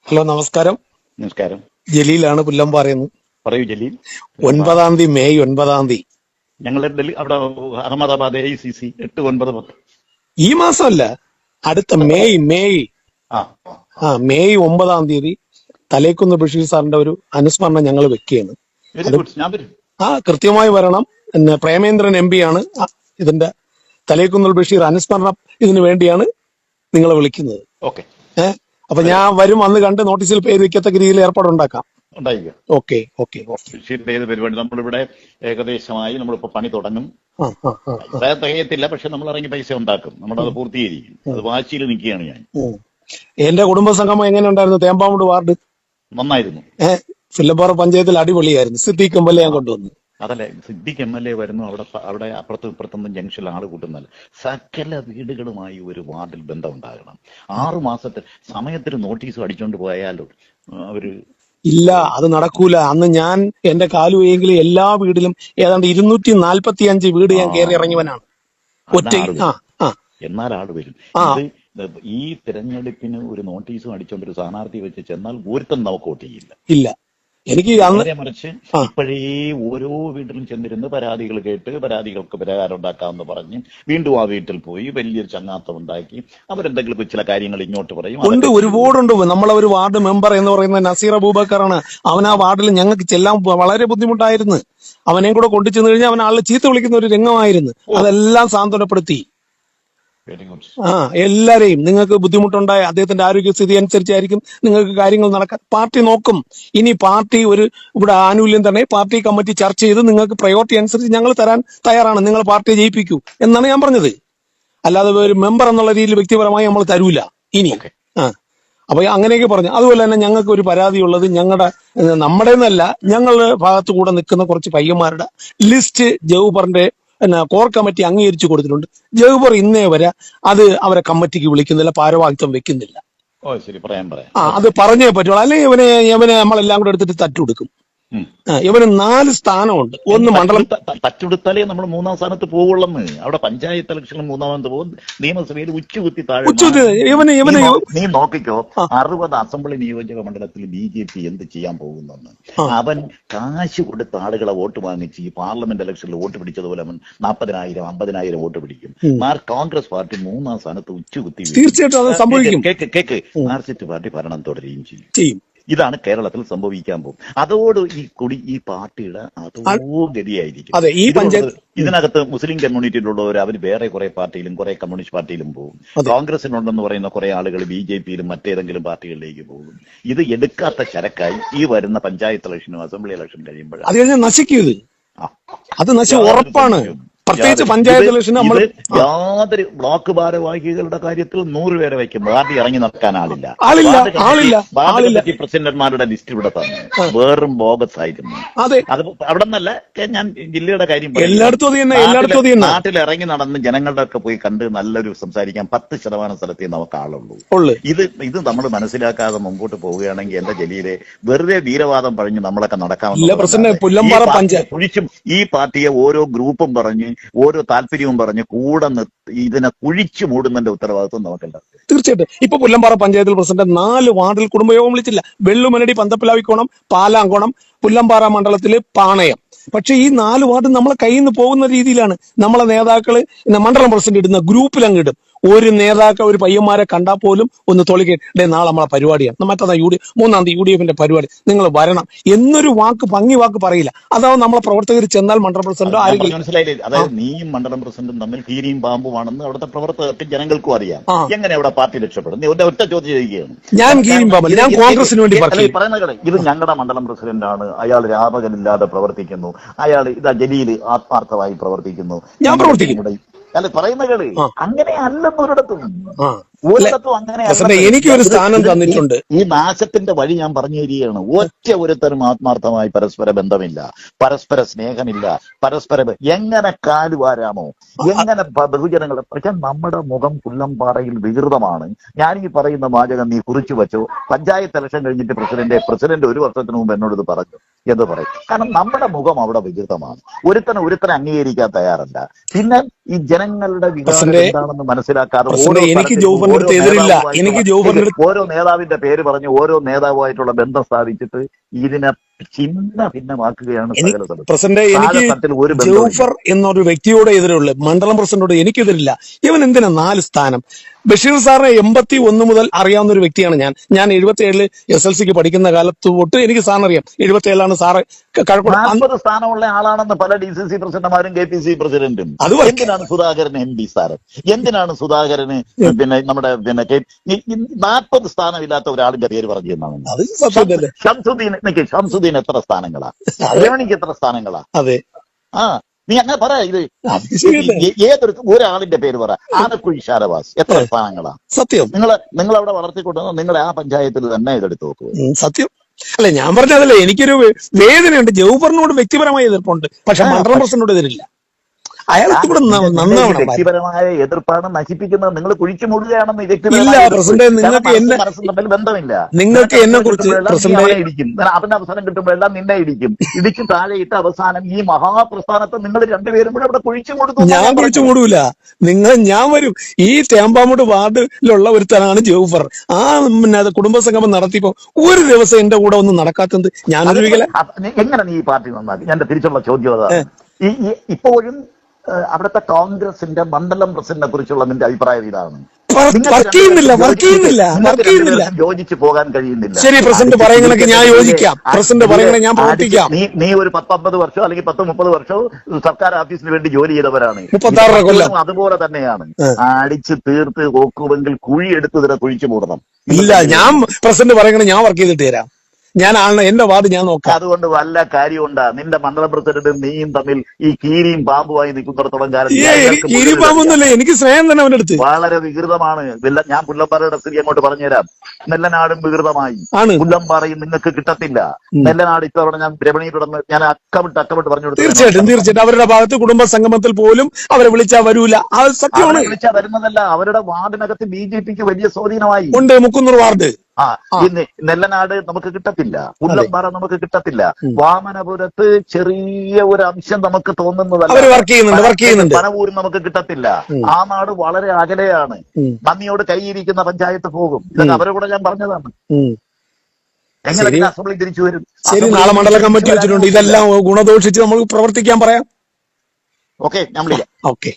Hello, നമസ്കാരം. നമസ്കാരം. ജലീലാണ് പുല്ലമ്പാറയെന്ന്. പറയൂ ജലീൽ. 9-ാം തീയതി, മെയ് 9-ാം തീയതി ഞങ്ങളുടെ ഡൽഹി അവിടെ അഹമ്മദാബാദ് AICC 8, 9, 10. ഈ മാസമല്ല, അടുത്ത മെയ് ആ മെയ് 9-ാം തീയതി തലേക്കുന്ന് ബഷീർ സാറിന്റെ ഒരു അനുസ്മരണം ഞങ്ങൾ വെക്കുകയാണ്. Very good. ഞാൻ വരും. കൃത്യമായി വരണം. പിന്നെ പ്രേമേന്ദ്രൻ MP ആണ് ഇതിന്റെ തലേക്കുന്ന് ബഷീർ അനുസ്മരണം ഇതിനു വേണ്ടിയാണ് നിങ്ങളെ വിളിക്കുന്നത്. ഓക്കെ. അപ്പൊ ഞാൻ വരും, അന്ന് കണ്ട് നോട്ടീസിൽ പേര് വയ്ക്കത്തക്ക രീതിയിൽ ഏർപ്പാടുണ്ടാക്കാം. ഓക്കെ. ബഷീറിന്റെ ഏത് പരിപാടി നമ്മളിവിടെ ഏകദേശമായി നമ്മളിപ്പോ പണി തുടങ്ങും. തികയത്തില്ല, പക്ഷെ നമ്മൾ ഇറങ്ങി പൈസ ഉണ്ടാക്കും, നമ്മളത് പൂർത്തീകരിക്കും. അത് വാശിയിൽ നിൽക്കുകയാണ് ഞാൻ. എന്റെ കുടുംബസംഗമം എങ്ങനെ ഉണ്ടായിരുന്നു? തേമ്പാമൂട് വാർഡ് നന്നായിരുന്നു. പുല്ലമ്പാറ പഞ്ചായത്തിൽ അടിപൊളിയായിരുന്നു. സിദ്ദീഖ് MLA ഞാൻ കൊണ്ടുവന്നു. അതല്ലേ, സിദ്ദീഖ് MLA വരുന്നു. അവിടെ അപ്പുറത്തും ഇപ്പുറത്തൊന്നും ജംഗ്ഷനിൽ ആള് കൂട്ടുന്നല്ല. സകല വീടുകളുമായി ഒരു വാർഡിൽ ബന്ധം ഉണ്ടാകണം. 6 മാസത്തിൽ സമയത്തിന് നോട്ടീസ് അടിച്ചോണ്ട് പോയാലോ അവര് ഇല്ല, അത് നടക്കൂല. അന്ന് ഞാൻ എന്റെ കാലുവെങ്കിൽ എല്ലാ വീടിലും ഏതാണ്ട് 245 വീട് ഞാൻ കയറി ഇറങ്ങിയവനാണ്. എന്നാൽ ആള് വരും. ഈ തിരഞ്ഞെടുപ്പിന് ഒരു നോട്ടീസും അടിച്ചോണ്ട് ഒരു സ്ഥാനാർത്ഥി വെച്ച് ചെന്നാൽ ഒരുത്തം നമുക്ക് വോട്ട് ചെയ്യില്ല. എനിക്ക് മറിച്ച് ഇപ്പോഴേ ഓരോ വീട്ടിലും ചെന്നിരുന്ന് പരാതികൾ കേട്ട് പരാതികൾക്ക് പരിഹാരം ഉണ്ടാക്കാമെന്ന് പറഞ്ഞ് വീണ്ടും ആ വീട്ടിൽ പോയി വലിയൊരു ചങ്ങാത്തം ഉണ്ടാക്കി അവരെന്തെങ്കിലും ചില കാര്യങ്ങൾ ഇങ്ങോട്ട് പറയും. ഒരുപാടുണ്ട്. നമ്മളെ ഒരു വാർഡ് മെമ്പർ എന്ന് പറയുന്നത് നസീർ അബൂബക്കറാണ്. അവൻ ആ വാർഡിൽ ഞങ്ങൾക്ക് ചെല്ലാൻ വളരെ ബുദ്ധിമുട്ടായിരുന്നു. അവനെയും കൂടെ കൊണ്ടു ചെന്ന് കഴിഞ്ഞാൽ അവൻ ആളെ ചീത്ത വിളിക്കുന്ന ഒരു രംഗമായിരുന്നു. അതെല്ലാം സാന്ത്വനപ്പെടുത്തി. എല്ലാരെയും, നിങ്ങൾക്ക് ബുദ്ധിമുട്ടുണ്ടായ അദ്ദേഹത്തിന്റെ ആരോഗ്യസ്ഥിതി അനുസരിച്ചായിരിക്കും നിങ്ങൾക്ക് കാര്യങ്ങൾ നടക്കാൻ. പാർട്ടി നോക്കും. ഇനി പാർട്ടി ഇവിടെ ആനുകൂല്യം തന്നെ പാർട്ടി കമ്മിറ്റി ചർച്ച ചെയ്ത് നിങ്ങൾക്ക് പ്രയോറിറ്റി അനുസരിച്ച് ഞങ്ങൾ തരാൻ തയ്യാറാണ്. നിങ്ങൾ പാർട്ടിയെ ജയിപ്പിക്കൂ എന്നാണ് ഞാൻ പറഞ്ഞത്. അല്ലാതെ ഒരു മെമ്പർ എന്നുള്ള രീതിയിൽ വ്യക്തിപരമായി നമ്മൾ തരൂല ഇനി. അപ്പൊ അങ്ങനെയൊക്കെ പറഞ്ഞു. അതുപോലെ തന്നെ ഞങ്ങൾക്ക് ഒരു പരാതി ഉള്ളത്, നമ്മുടെ ഞങ്ങളുടെ ഭാഗത്ത് കൂടെ നിൽക്കുന്ന കുറച്ച് പയ്യന്മാരുടെ ലിസ്റ്റ് ജൗഹറിന്റെ കോർ കമ്മിറ്റി അംഗീകരിച്ചു കൊടുത്തിട്ടുണ്ട്. ജൗഹർ ഇന്നേ വരെ അത് അവരെ കമ്മിറ്റിക്ക് വിളിക്കുന്നില്ല, ഭാരവാഹിത്വം വെക്കുന്നില്ല. അത് പറഞ്ഞേ പറ്റുള്ളൂ. അല്ലെങ്കിൽ ഇവനെ നമ്മളെല്ലാം കൂടെ എടുത്തിട്ട് തട്ടുകൊടുക്കും. ഇവന് 4 സ്ഥാനമുണ്ട്. ഒന്ന് മണ്ഡലം തച്ചുകൊടുത്താലേ നമ്മൾ 3-ാം സ്ഥാനത്ത് പോകുള്ളന്ന്. അവിടെ പഞ്ചായത്ത് ഇലക്ഷനിൽ 3-ാമത് പോകും, നിയമസഭയിൽ ഉച്ചകുത്തി താഴെ. നീ നോക്കിക്കോ, 60 അസംബ്ലി നിയോജക മണ്ഡലത്തിൽ BJP എന്ത് ചെയ്യാൻ പോകുന്നെന്ന്. അവൻ കാശ് കൊടുത്ത ആളുകളെ വോട്ട് വാങ്ങിച്ച് ഈ പാർലമെന്റ് ഇലക്ഷനിൽ വോട്ട് പിടിച്ചതുപോലെ അവൻ 40,000, 50,000 വോട്ട് പിടിക്കും. കോൺഗ്രസ് പാർട്ടി 3-ാം സ്ഥാനത്ത് ഉച്ചകുത്തി. തീർച്ചയായിട്ടും കേക്ക് മാർക്സിസ്റ്റ് പാർട്ടി ഭരണം തുടരുകയും ചെയ്യും. ഇതാണ് കേരളത്തിൽ സംഭവിക്കാൻ പോകും. അതോട് ഈ പാർട്ടിയുടെ അതോ ഗതിയായിരിക്കും. ഇതിനകത്ത് മുസ്ലിം കമ്മ്യൂണിറ്റിയിലുള്ളവർ അവർ വേറെ കുറെ പാർട്ടിയിലും കുറെ കമ്മ്യൂണിസ്റ്റ് പാർട്ടിയിലും പോകും. കോൺഗ്രസിനുണ്ടെന്ന് പറയുന്ന കുറെ ആളുകൾ BJPയിലും മറ്റേതെങ്കിലും പാർട്ടികളിലേക്ക് പോകും. ഇത് എടുക്കാത്ത ചരക്കായി ഈ വരുന്ന പഞ്ചായത്ത് ഇലക്ഷനും അസംബ്ലി ഇലക്ഷൻ കഴിയുമ്പോഴാണ് നശിക്കുന്നത്. അത് ഉറപ്പാണ്. പ്രത്യേകിച്ച് പഞ്ചായത്ത് ഇലക്ഷൻ നമ്മൾ യാതൊരു ബ്ലോക്ക് ഭാരവാഹികളുടെ കാര്യത്തിൽ 100 പേരെ വയ്ക്കും. പാർട്ടി ഇറങ്ങി നടക്കാൻ ആളില്ല. പ്രസിഡന്റുമാരുടെ ലിസ്റ്റ് ഇവിടെ തന്നെ വേറും ബോഗസ് ആയിരുന്നു. അത് അവിടെ നിന്നല്ല, ഞാൻ ജില്ലയുടെ കാര്യം നാട്ടിൽ ഇറങ്ങി നടന്ന് ജനങ്ങളുടെ ഒക്കെ പോയി കണ്ട് നല്ലൊരു സംസാരിക്കാൻ 10% സ്ഥലത്തേ നമുക്ക് ആളുള്ളൂ. ഇത് നമ്മൾ മനസ്സിലാക്കാതെ മുമ്പോട്ട് പോവുകയാണെങ്കിൽ എന്റെ ജലീലെ വെറുതെ വീരവാദം പറഞ്ഞ് നമ്മളൊക്കെ നടക്കാമെന്ന് കുഴിച്ചും ഈ പാർട്ടിയെ ഓരോ ഗ്രൂപ്പും പറഞ്ഞ് ഓരോ താല്പര്യവും പറഞ്ഞ് കൂടെ ഇതിനെ കുഴിച്ചു മൂടുന്നതിന്റെ ഉത്തരവാദിത്വം നമുക്കല്ല. തീർച്ചയായിട്ടും. ഇപ്പൊ പുല്ലമ്പാറ പഞ്ചായത്തിൽ പ്രസിഡന്റ് 4 വാർഡിൽ കുടുംബയോഗം വിളിച്ചില്ല. വെള്ളുമനടി, പന്തപ്പിലാവിക്കോണം, പാലാങ്കോണം, പുല്ലമ്പാറ മണ്ഡലത്തില് പാണയം. പക്ഷെ ഈ 4 വാർഡ് നമ്മളെ കയ്യിൽ നിന്ന് പോകുന്ന രീതിയിലാണ്. നമ്മളെ നേതാക്കള് മണ്ഡലം പ്രസിഡന്റ് ഇടുന്ന ഗ്രൂപ്പിൽ അങ്ങിടും. ഒരു നേതാക്കൾ ഒരു പയ്യന്മാരെ കണ്ടാൽ പോലും ഒന്ന് തൊളിക്കേ, നാളെ നമ്മളെ പരിപാടിയാണ്, മറ്റന്നാ 3-ാം തീയതി UDFന്റെ പരിപാടി, നിങ്ങൾ വരണം എന്നൊരു ഭംഗി വാക്ക് പറയില്ല. അതാവും നമ്മളെ പ്രവർത്തകർ ചെന്നാൽ മണ്ഡലം പ്രസിഡന്റോ ആരെങ്കിലും. മനസ്സിലായില്ലേ? അതായത് നീയും മണ്ഡലം പ്രസിഡന്റും തമ്മിൽ കീരിയും പാമ്പുമാണെന്ന് അവിടുത്തെ പ്രവർത്തകർക്ക് ജനങ്ങൾക്കും അറിയാം. എങ്ങനെ അവിടെ പാർട്ടി രക്ഷപ്പെടും? ഒറ്റ ചോദ്യം ചെയ്യുകയാണ്. ഞാൻ കീരിയും പാമ്പ്, ഞാൻ കോൺഗ്രസിന് വേണ്ടി പറയുന്നത്. ഇത് ഞങ്ങളുടെ മണ്ഡലം പ്രസിഡന്റാണ്, അയാൾ രാപകലില്ലാതെ പ്രവർത്തിക്കുന്നു, അയാൾ ജലീൽ ആത്മാർത്ഥമായി പ്രവർത്തിക്കുന്നു, ഞാൻ പ്രവർത്തിക്കുന്നു. അല്ല പറയുന്ന കളി അങ്ങനെ അല്ലെന്നൊരിടത്തും എനിക്കൊരു സ്ഥാനം തന്നിട്ടുണ്ട്. ഈ നാശത്തിന്റെ വഴി ഞാൻ പറഞ്ഞു തരികയാണ്. ഒറ്റ ഒരുത്തരും ആത്മാർത്ഥമായി പരസ്പര ബന്ധമില്ല, പരസ്പര സ്നേഹമില്ല, പരസ്പരം എങ്ങനെ കാലുവാരാമോ, എങ്ങനെ ബഹുജനങ്ങളെ. പക്ഷെ നമ്മുടെ മുഖം പുല്ലമ്പാറയിൽ വികൃതമാണ്. ഞാനീ പറയുന്ന വാചകം നീ കുറിച്ചു വെച്ചോ. പഞ്ചായത്ത് ഇലക്ഷൻ കഴിഞ്ഞിട്ട് പ്രസിഡന്റ് 1 വർഷത്തിന് മുമ്പ് എന്നോട് ഇത് പറഞ്ഞു എന്ന് പറയും. കാരണം നമ്മുടെ മുഖം അവിടെ വികൃതമാണ്. ഒരുത്തനെ അംഗീകരിക്കാൻ തയ്യാറല്ല. പിന്നെ ഈ ജനങ്ങളുടെ വികാരം പ്രസിഡന്റ് എന്താണെന്ന് മനസ്സിലാക്കാതെ പ്രസിഡന്റ് എനിക്ക് സ്ഥലത്തും ജോബറിന്റെ അടുത്ത് എതിരില്ല. എനിക്ക് ജോബറിന്റെ ഓരോ നേതാവിന്റെ പേര് പറഞ്ഞ് ഓരോ നേതാവുമായിട്ടുള്ള ബന്ധം സ്ഥാപിച്ചിട്ട് ഇതിനെ ചിന്ന ഭിന്നമാക്കുകയാണ് സകല സ്ഥലത്തും. പ്രസിഡന്റ് എനിക്ക് താഴെത്തട്ടിൽ ഒരു ജൗഫർ എന്നൊരു വ്യക്തിയോട് എതിരുള്ളൂ. മണ്ഡലം പ്രസിഡന്റോട് എനിക്കെതിരില്ല. ഇവൻ എന്തിനാ 4 സ്ഥാനം? ബഷീർ സാറിനെ 81 മുതൽ അറിയാവുന്ന ഒരു വ്യക്തിയാണ് ഞാൻ. 77 SLCക്ക് പഠിക്കുന്ന കാലത്ത് തൊട്ട് എനിക്ക് സാറിന് അറിയാം. 77 സാറ് 40 സ്ഥാനമുള്ള ആളാണെന്ന് പല DCC പ്രസിഡന്റുമാരും KPC പ്രസിഡന്റും. എന്തിനാണ് സുധാകരന് MP സ്ഥാനം? എന്തിനാണ് സുധാകരന് പിന്നെ നമ്മുടെ 40 സ്ഥാനമില്ലാത്ത ഒരാളിന്റെ പേര് പറഞ്ഞു എന്നാണ്? ഷംസുദ്ദീൻ എത്ര സ്ഥാനങ്ങളാ? രമണിക്ക് എത്ര സ്ഥാനങ്ങളാ? അതെ, ആ നീ അങ്ങനെ പറ. ഇത് ഏതൊരു ഒരാളിന്റെ പേര് പറ. ആനക്കുഴി ഷാനവാസ് എത്ര സ്ഥാനങ്ങളാ? സത്യം. നിങ്ങൾ അവിടെ വളർത്തിക്കൊണ്ടുവന്ന നിങ്ങളെ ആ പഞ്ചായത്തിൽ തന്നെ ഇതെടുത്ത് നോക്കുക. സത്യം. അല്ലെ, ഞാൻ പറഞ്ഞതല്ലേ, എനിക്കൊരു വേദനയുണ്ട്. ജൗഫറിനോട് വ്യക്തിപരമായ എതിർപ്പുണ്ട്. പക്ഷെ മണ്ഡലം പ്രസിഡന്റോട് എതിരില്ല. അയാൾക്ക് ഇവിടെ നന്നാവണം. വ്യക്തിപരമായ എതിർപ്പാണ് നശിപ്പിക്കുന്നത്. നിങ്ങൾ കുഴിച്ചു മൂടുകയാണെന്ന് ഇല്ല പ്രസിഡന്റ്. നിങ്ങൾക്ക് ബന്ധമില്ല. നിങ്ങൾക്ക് എന്നെ കുറിച്ച് പ്രസിഡന്റ് ഇടിക്കും. അവന്റെ അവസരം കിട്ടുമ്പോഴെല്ലാം നിന്നെ ഇടിക്കും. ഇടിച്ച് താഴെയിട്ട് അവസാനം ഈ മഹാപ്രസ്ഥാനത്തെ നിങ്ങൾ രണ്ടുപേരും കൂടെ അവിടെ കുഴിച്ചു മൂടുന്നു. ഞാൻ കുഴിച്ചു മൂടൂല. ഞാൻ വരും. ഈ തേമ്പാമൂട് വാർഡിലുള്ള ഒരുത്തനാണ് ജൗഫർ. ആ കുടുംബസംഗമം നടത്തിയപ്പോ ഒരു ദിവസം എന്റെ കൂടെ ഒന്നും നടക്കാത്തത് ഞാനൊരു എങ്ങനെ നീ ഈ പാർട്ടി നന്നാക്കി? എന്റെ തിരിച്ചുള്ള ചോദ്യം ഇപ്പോഴും അവിടുത്തെ കോൺഗ്രസിന്റെ മണ്ഡലം പ്രസിഡന്റിനെ കുറിച്ചുള്ള നിന്റെ അഭിപ്രായം ഇതാണ്? യോജിച്ചു പോകാൻ കഴിയുന്നില്ല. ശരി, പ്രസിഡന്റ് പറയുന്നതൊക്കെ ഞാൻ യോജിക്കാം. പ്രസിഡന്റ് പറയുന്നത് ഞാൻ പ്രവർത്തിക്കാം. നീ ഒരു 10-50 വർഷം അല്ലെങ്കിൽ 10-30 വർഷവും സർക്കാർ ഓഫീസിന് വേണ്ടി ജോലി ചെയ്തവരാണ്. 36 കൊല്ലം. അതുപോലെ തന്നെയാണ്. അടിച്ച് തീർത്ത് നോക്കുമെങ്കിൽ കുഴി എടുത്തതിനെ കുഴിച്ചു മൂടണം. ഇല്ല, ഞാൻ പ്രസിഡന്റ് പറയുന്നത് ഞാൻ വർക്ക് ചെയ്തിട്ട് തരാം. ഞാൻ എന്റെ വാർഡ് ഞാൻ നോക്കാം. അതുകൊണ്ട് വല്ല കാര്യമുണ്ടാ? നിന്റെ മണ്ഡലം പ്രസിഡന്റും നീയും തമ്മിൽ ഈ കീരിയും പാമ്പുമായി നിൽക്കുന്നിടത്തോളം കാലം കീരി പാമ്പൊന്നുമല്ല, എനിക്ക് സ്നേഹം തന്നെ അവന്റെ അടുത്ത്. വളരെ വികൃതമാണ്. ഞാൻ പുല്ലമ്പാറയുടെ സ്ഥിതി അങ്ങോട്ട് പറഞ്ഞുതരാം. നെല്ലനാടും വികൃതമായി, പുല്ലമ്പാറയും നിങ്ങൾക്ക് കിട്ടത്തില്ല. നെല്ലനാട് ഇത്തവണ ഞാൻ രമണിയിലൂടെ ഞാൻ അക്കമിട്ട് പറഞ്ഞു കൊടുത്തു. തീർച്ചയായിട്ടും അവരുടെ ഭാഗത്ത് കുടുംബ സംഗമത്തിൽ പോലും അവരെ വിളിച്ചാൽ വരൂല. അത് സത്യമാണ്. വിളിച്ചാൽ വരുന്നതല്ല, അവരുടെ വാർഡിനകത്ത് BJPക്ക് വലിയ സ്വാധീനമായി ഉണ്ട്. മുക്കുന്നൂർ വാർഡ് നെല്ലനാട് നമുക്ക് കിട്ടത്തില്ല, പുല്ലമ്പാറ നമുക്ക് കിട്ടത്തില്ല, വാമനപുരത്ത് ചെറിയ ഒരു അംശം നമുക്ക് തോന്നുന്നതല്ല, പനവൂരും നമുക്ക് കിട്ടത്തില്ല. ആ നാട് വളരെ അകലെയാണ്. നന്ദിയോട് കൈയിരിക്കുന്ന പഞ്ചായത്ത് പോകും. ഇതൊക്കെ അവരെ കൂടെ ഞാൻ പറഞ്ഞതാണ്. എങ്ങനെ അസംബ്ലി തിരിച്ചു വരും? ശരി, നാളെ മണ്ഡല കമ്മിറ്റി വെച്ചിട്ടുണ്ട്. ഇതെല്ലാം ഗുണദോഷിച്ച് നമുക്ക് പ്രവർത്തിക്കാൻ പറയാം. ഓക്കെ, ഞാൻ വിളിക്കാം. ഓക്കെ.